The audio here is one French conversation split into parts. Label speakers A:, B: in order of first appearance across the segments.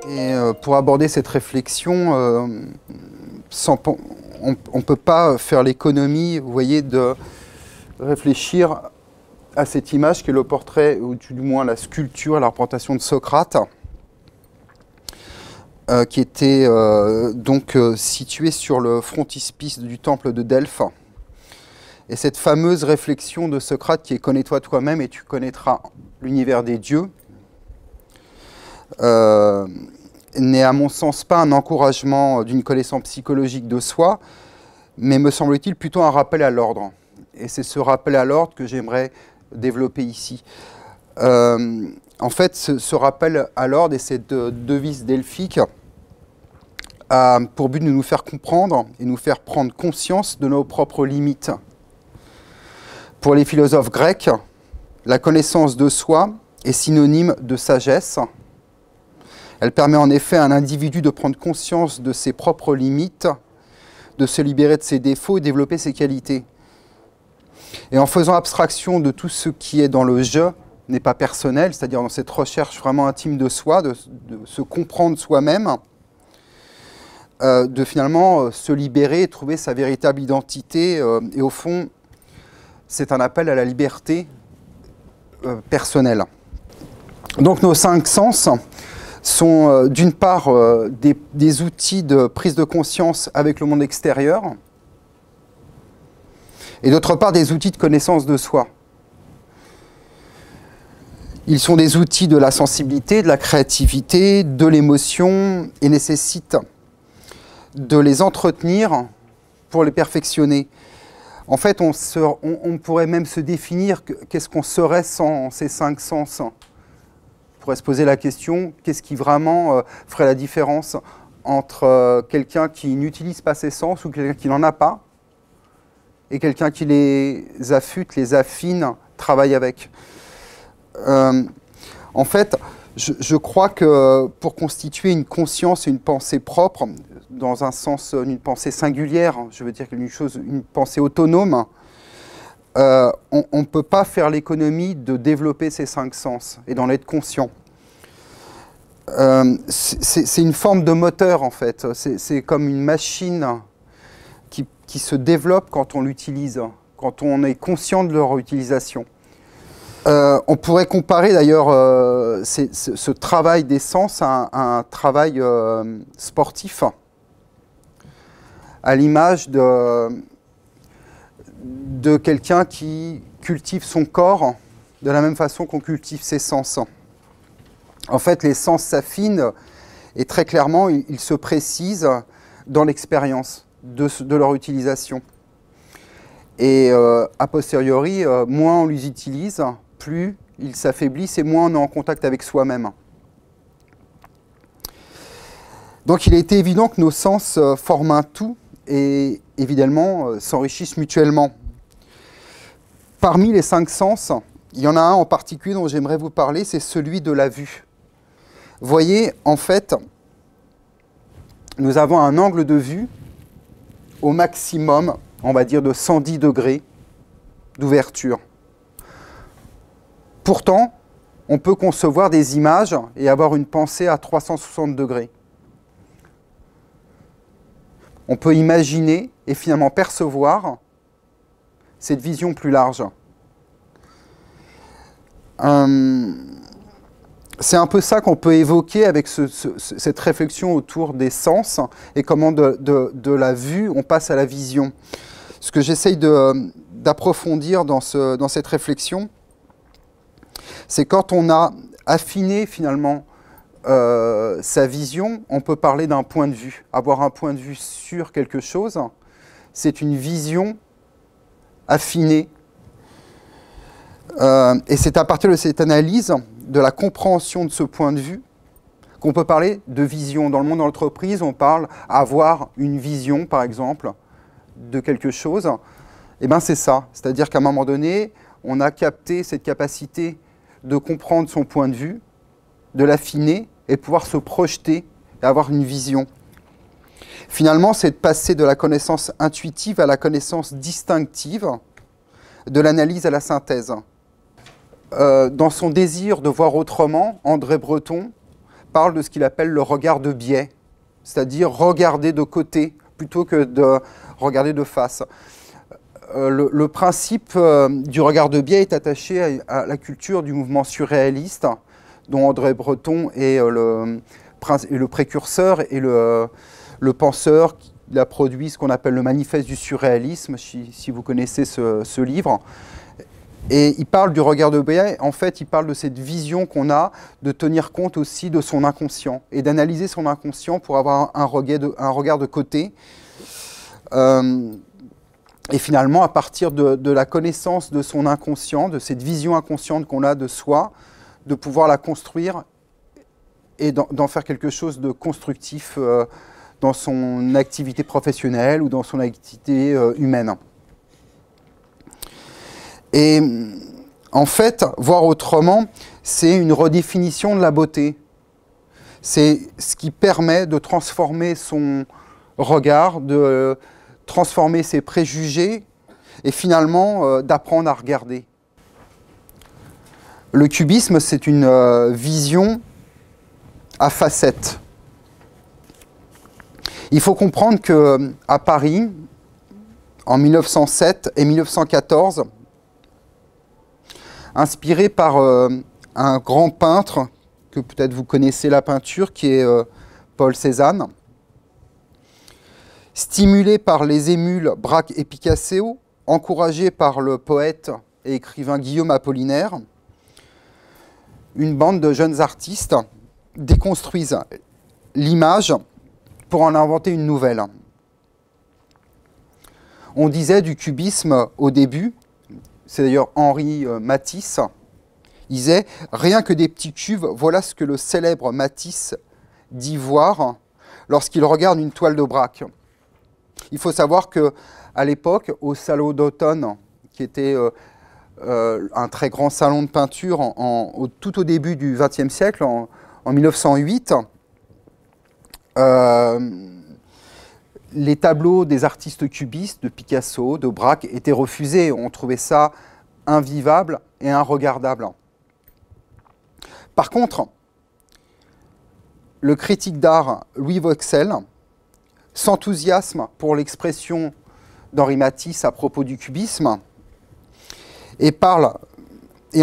A: Et pour aborder cette réflexion, on ne peut pas faire l'économie, vous voyez, de réfléchir à cette image qui est le portrait, ou du moins la sculpture, la représentation de Socrate, qui était située sur le frontispice du temple de Delphes. Et cette fameuse réflexion de Socrate qui est « connais-toi toi-même et tu connaîtras l'univers des dieux », n'est à mon sens pas un encouragement d'une connaissance psychologique de soi, mais me semble-t-il plutôt un rappel à l'ordre. Et c'est ce rappel à l'ordre que j'aimerais développer ici. En fait, ce rappel à l'ordre et cette devise delphique a pour but de nous faire comprendre et nous faire prendre conscience de nos propres limites. Pour les philosophes grecs, la connaissance de soi est synonyme de sagesse. Elle permet en effet à un individu de prendre conscience de ses propres limites, de se libérer de ses défauts et développer ses qualités. Et en faisant abstraction de tout ce qui est dans le « je », n'est pas personnel, c'est-à-dire dans cette recherche vraiment intime de soi, de se comprendre soi-même, de finalement se libérer et trouver sa véritable identité. Et au fond, c'est un appel à la liberté personnelle. Donc nos 5 sens sont d'une part des outils de prise de conscience avec le monde extérieur et d'autre part des outils de connaissance de soi. Ils sont des outils de la sensibilité, de la créativité, de l'émotion et nécessitent de les entretenir pour les perfectionner. En fait, on pourrait même se définir qu'est-ce qu'on serait sans ces 5 sens. On pourrait se poser la question, qu'est-ce qui vraiment ferait la différence entre quelqu'un qui n'utilise pas ses sens ou quelqu'un qui n'en a pas, et quelqu'un qui les affûte, les affine, travaille avec. En fait, je crois que pour constituer une conscience et une pensée propre, dans un sens, une pensée singulière, je veux dire une pensée autonome, on ne peut pas faire l'économie de développer ces 5 sens et d'en être conscient. C'est une forme de moteur, en fait. C'est comme une machine qui se développe quand on l'utilise, quand on est conscient de leur utilisation. On pourrait comparer d'ailleurs ce travail des sens à un travail sportif, à l'image de quelqu'un qui cultive son corps de la même façon qu'on cultive ses sens. En fait, les sens s'affinent et très clairement, ils se précisent dans l'expérience de leur utilisation. Et a posteriori, moins on les utilise, plus ils s'affaiblissent et moins on est en contact avec soi-même. Donc il a été évident que nos sens forment un tout et évidemment s'enrichissent mutuellement. Parmi les 5 sens, il y en a un en particulier dont j'aimerais vous parler, c'est celui de la vue. Vous voyez, en fait, nous avons un angle de vue au maximum, on va dire, de 110 degrés d'ouverture. Pourtant, on peut concevoir des images et avoir une pensée à 360 degrés. On peut imaginer et finalement percevoir cette vision plus large. C'est un peu ça qu'on peut évoquer avec cette réflexion autour des sens et comment de la vue on passe à la vision. Ce que j'essaye d'approfondir dans cette réflexion, c'est quand on a affiné finalement sa vision, on peut parler d'un point de vue. Avoir un point de vue sur quelque chose, c'est une vision affinée. Et c'est à partir de cette analyse, de la compréhension de ce point de vue, qu'on peut parler de vision. Dans le monde de l'entreprise, on parle avoir une vision, par exemple, de quelque chose. Et bien c'est ça, c'est-à-dire qu'à un moment donné, on a capté cette capacité de comprendre son point de vue, de l'affiner et pouvoir se projeter et avoir une vision. Finalement, c'est de passer de la connaissance intuitive à la connaissance distinctive, de l'analyse à la synthèse. Dans son désir de voir autrement, André Breton parle de ce qu'il appelle le regard de biais, c'est-à-dire regarder de côté plutôt que de regarder de face. Le principe du regard de biais est attaché à la culture du mouvement surréaliste, dont André Breton est le précurseur et le penseur. Il a produit ce qu'on appelle le manifeste du surréalisme, si vous connaissez ce livre. Et il parle du regard de biais, en fait, il parle de cette vision qu'on a de tenir compte aussi de son inconscient et d'analyser son inconscient pour avoir un regard de côté. Et finalement, à partir de la connaissance de son inconscient, de cette vision inconsciente qu'on a de soi, de pouvoir la construire et d'en faire quelque chose de constructif dans son activité professionnelle ou dans son activité humaine. Et en fait, voir autrement, c'est une redéfinition de la beauté. C'est ce qui permet de transformer son regard, de transformer ses préjugés et finalement d'apprendre à regarder. Le cubisme, c'est une vision à facettes. Il faut comprendre qu'à Paris, en 1907 et 1914, inspiré par un grand peintre, que peut-être vous connaissez la peinture, qui est Paul Cézanne, stimulé par les émules Braque et Picasso, encouragé par le poète et écrivain Guillaume Apollinaire, une bande de jeunes artistes déconstruisent l'image pour en inventer une nouvelle. On disait du cubisme au début, c'est d'ailleurs Henri Matisse, il disait « Rien que des petits cubes, voilà ce que le célèbre Matisse dit voir lorsqu'il regarde une toile de Braque ». Il faut savoir qu'à l'époque, au Salon d'automne, qui était un très grand salon de peinture tout au début du XXe siècle, en 1908, les tableaux des artistes cubistes, de Picasso, de Braque, étaient refusés. On trouvait ça invivable et inregardable. Par contre, le critique d'art Louis Vauxhall s'enthousiasme pour l'expression d'Henri Matisse à propos du cubisme et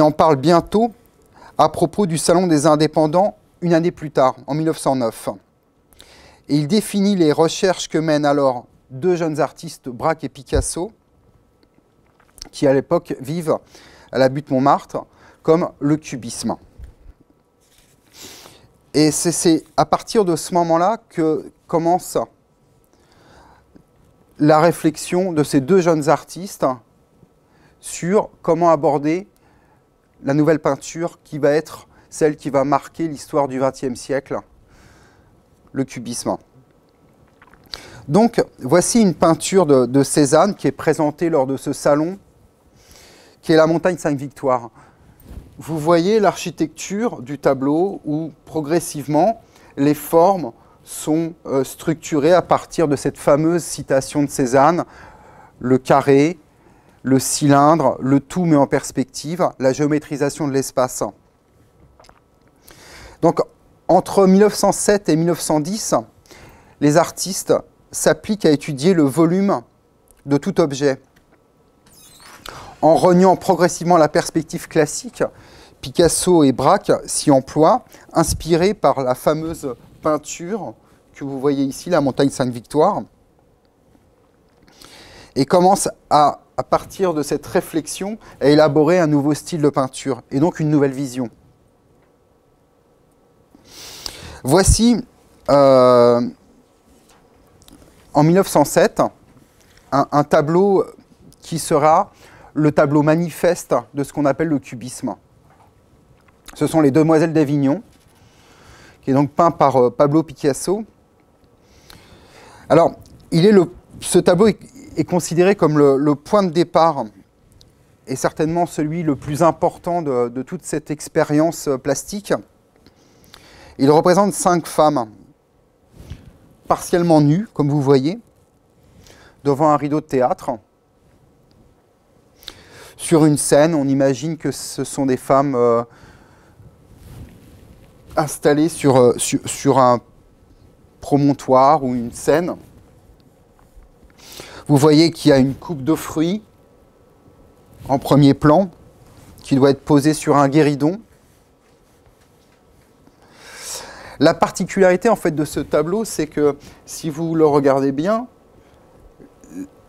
A: en parle bientôt à propos du Salon des Indépendants une année plus tard, en 1909. Et il définit les recherches que mènent alors deux jeunes artistes, Braque et Picasso, qui à l'époque vivent à la butte Montmartre, comme le cubisme. Et c'est à partir de ce moment-là que commence la réflexion de ces deux jeunes artistes sur comment aborder la nouvelle peinture qui va être celle qui va marquer l'histoire du XXe siècle, le cubisme. Donc, voici une peinture de Cézanne qui est présentée lors de ce salon, qui est la montagne Sainte-Victoire. Vous voyez l'architecture du tableau où, progressivement, les formes sont structurées à partir de cette fameuse citation de Cézanne, le carré, le cylindre, le tout met en perspective, la géométrisation de l'espace. Donc, entre 1907 et 1910, les artistes s'appliquent à étudier le volume de tout objet. En reniant progressivement la perspective classique, Picasso et Braque s'y emploient, inspirés par la fameuse peinture que vous voyez ici, la montagne Sainte-Victoire, et commencent à partir de cette réflexion, à élaborer un nouveau style de peinture, et donc une nouvelle vision. Voici, en 1907, un tableau qui sera le tableau manifeste de ce qu'on appelle le cubisme. Ce sont les Demoiselles d'Avignon, qui est donc peint par Pablo Picasso. Alors, ce tableau est considéré comme le point de départ et certainement celui le plus important de toute cette expérience plastique. Il représente 5 femmes, partiellement nues, comme vous voyez, devant un rideau de théâtre. Sur une scène, on imagine que ce sont des femmes installé sur un promontoire ou une scène. Vous voyez qu'il y a une coupe de fruits en premier plan qui doit être posée sur un guéridon. La particularité en fait de ce tableau, c'est que si vous le regardez bien,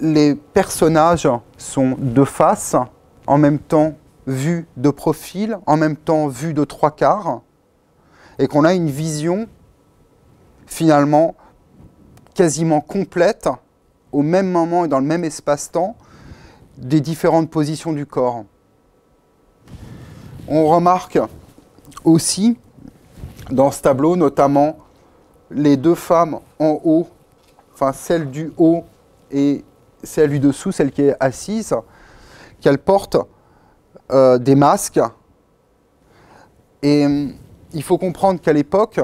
A: les personnages sont de face, en même temps vus de profil, en même temps vus de trois quarts, et qu'on a une vision finalement quasiment complète, au même moment et dans le même espace-temps, des différentes positions du corps. On remarque aussi dans ce tableau, notamment les deux femmes en haut, enfin celle du haut et celle du dessous, celle qui est assise, qu'elles portent des masques. Et il faut comprendre qu'à l'époque,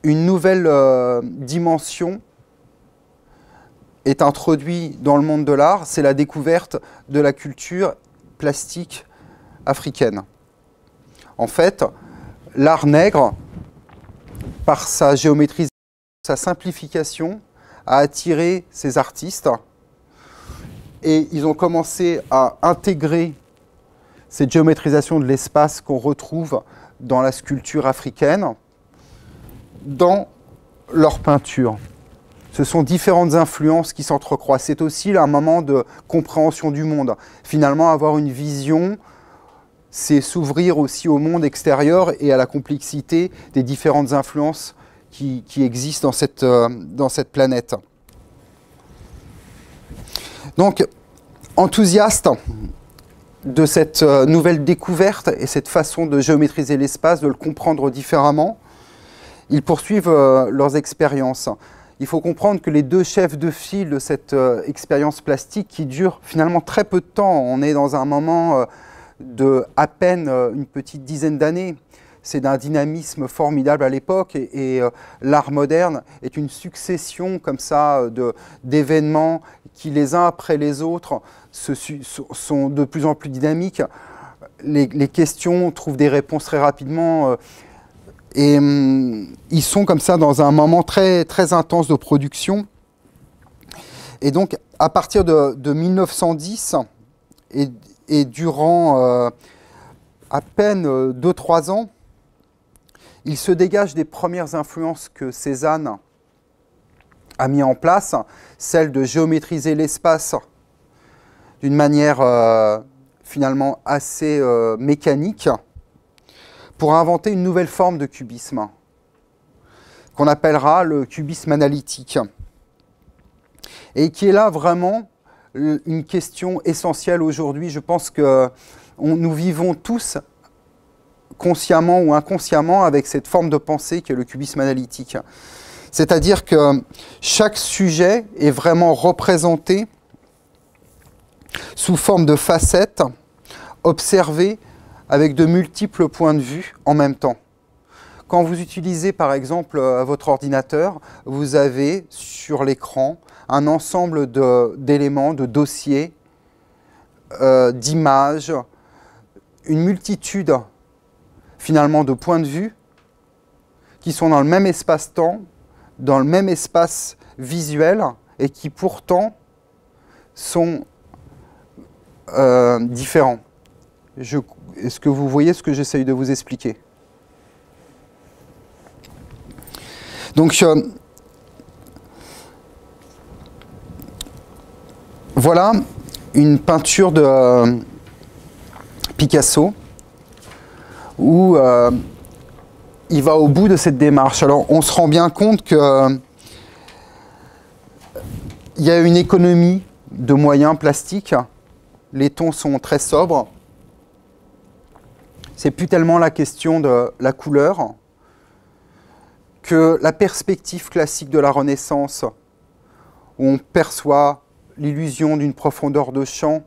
A: une nouvelle dimension est introduite dans le monde de l'art, c'est la découverte de la culture plastique africaine. En fait, l'art nègre, par sa géométrie, sa simplification, a attiré ces artistes et ils ont commencé à intégrer cette géométrisation de l'espace qu'on retrouve dans la sculpture africaine dans leur peinture. Ce sont différentes influences qui s'entrecroisent. C'est aussi un moment de compréhension du monde. Finalement, avoir une vision, c'est s'ouvrir aussi au monde extérieur et à la complexité des différentes influences qui existent dans cette planète. Donc, enthousiaste de cette nouvelle découverte et cette façon de géométriser l'espace, de le comprendre différemment, ils poursuivent leurs expériences. Il faut comprendre que les deux chefs de file de cette expérience plastique qui dure finalement très peu de temps, on est dans un moment de à peine une petite dizaine d'années, c'est d'un dynamisme formidable à l'époque et l'art moderne est une succession comme ça d'événements qui les uns après les autres sont de plus en plus dynamiques. Les questions trouvent des réponses très rapidement et ils sont comme ça dans un moment très, très intense de production. Et donc à partir de 1910 et durant à peine 2-3 ans, il se dégage des premières influences que Cézanne a mis en place, celle de géométriser l'espace d'une manière finalement assez mécanique, pour inventer une nouvelle forme de cubisme, qu'on appellera le cubisme analytique, et qui est là vraiment une question essentielle aujourd'hui. Je pense que nous vivons tous consciemment ou inconsciemment avec cette forme de pensée qui est le cubisme analytique. C'est-à-dire que chaque sujet est vraiment représenté sous forme de facettes, observé avec de multiples points de vue en même temps. Quand vous utilisez par exemple votre ordinateur, vous avez sur l'écran un ensemble d'éléments, de dossiers, d'images, une multitude finalement de points de vue qui sont dans le même espace-temps, dans le même espace visuel et qui pourtant sont différents. Est-ce que vous voyez ce que j'essaye de vous expliquer? Donc voilà une peinture de Picasso où il va au bout de cette démarche. Alors on se rend bien compte qu'il y a une économie de moyens plastiques, les tons sont très sobres, c'est plus tellement la question de la couleur que la perspective classique de la Renaissance, où on perçoit l'illusion d'une profondeur de champ,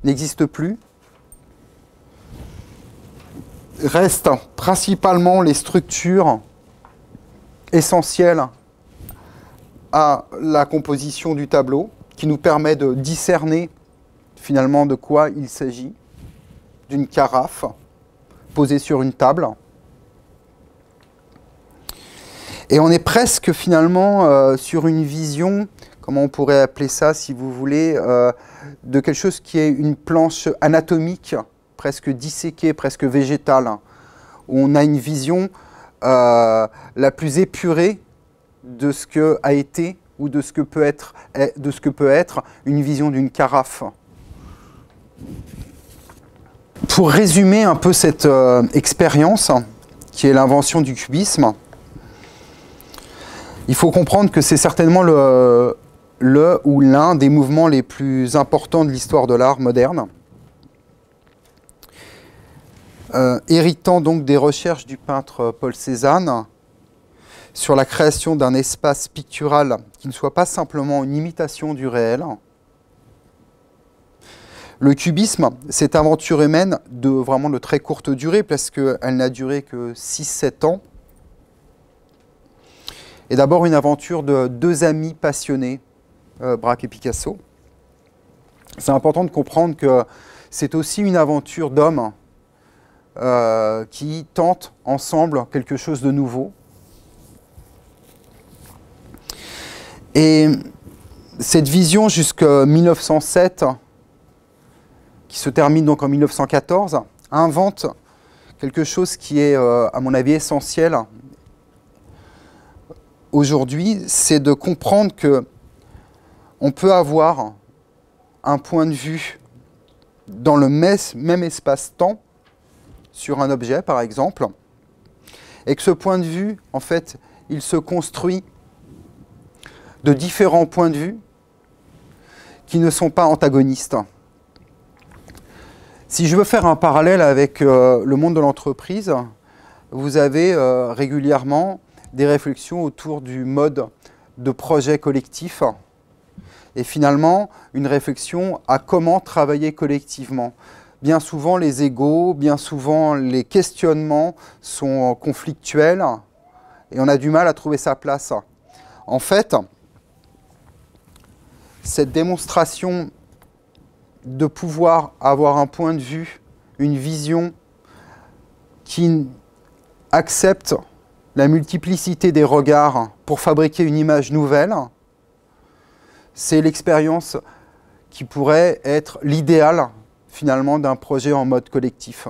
A: n'existe plus. Restent principalement les structures essentielles à la composition du tableau, qui nous permet de discerner finalement de quoi il s'agit, d'une carafe, posé sur une table. Et on est presque finalement sur une vision, comment on pourrait appeler ça si vous voulez, de quelque chose qui est une planche anatomique, presque disséquée, presque végétale, où on a une vision la plus épurée de ce que a été ou de ce que peut être une vision d'une carafe. Pour résumer un peu cette expérience, qui est l'invention du cubisme, il faut comprendre que c'est certainement le ou l'un des mouvements les plus importants de l'histoire de l'art moderne. Héritant donc des recherches du peintre Paul Cézanne sur la création d'un espace pictural qui ne soit pas simplement une imitation du réel, le cubisme, cette aventure humaine vraiment de très courte durée, parce qu'elle n'a duré que 6-7 ans, est d'abord une aventure de deux amis passionnés, Braque et Picasso. C'est important de comprendre que c'est aussi une aventure d'hommes qui tentent ensemble quelque chose de nouveau. Et cette vision jusqu'en 1907, qui se termine donc en 1914, invente quelque chose qui est, à mon avis, essentiel aujourd'hui, c'est de comprendre que on peut avoir un point de vue dans le même espace-temps sur un objet, par exemple, et que ce point de vue, en fait, il se construit de différents points de vue qui ne sont pas antagonistes. Si je veux faire un parallèle avec le monde de l'entreprise, vous avez régulièrement des réflexions autour du mode de projet collectif et finalement une réflexion à comment travailler collectivement. Bien souvent les égos, bien souvent les questionnements sont conflictuels et on a du mal à trouver sa place. En fait, cette démonstration de pouvoir avoir un point de vue, une vision qui accepte la multiplicité des regards pour fabriquer une image nouvelle, c'est l'expérience qui pourrait être l'idéal finalement d'un projet en mode collectif.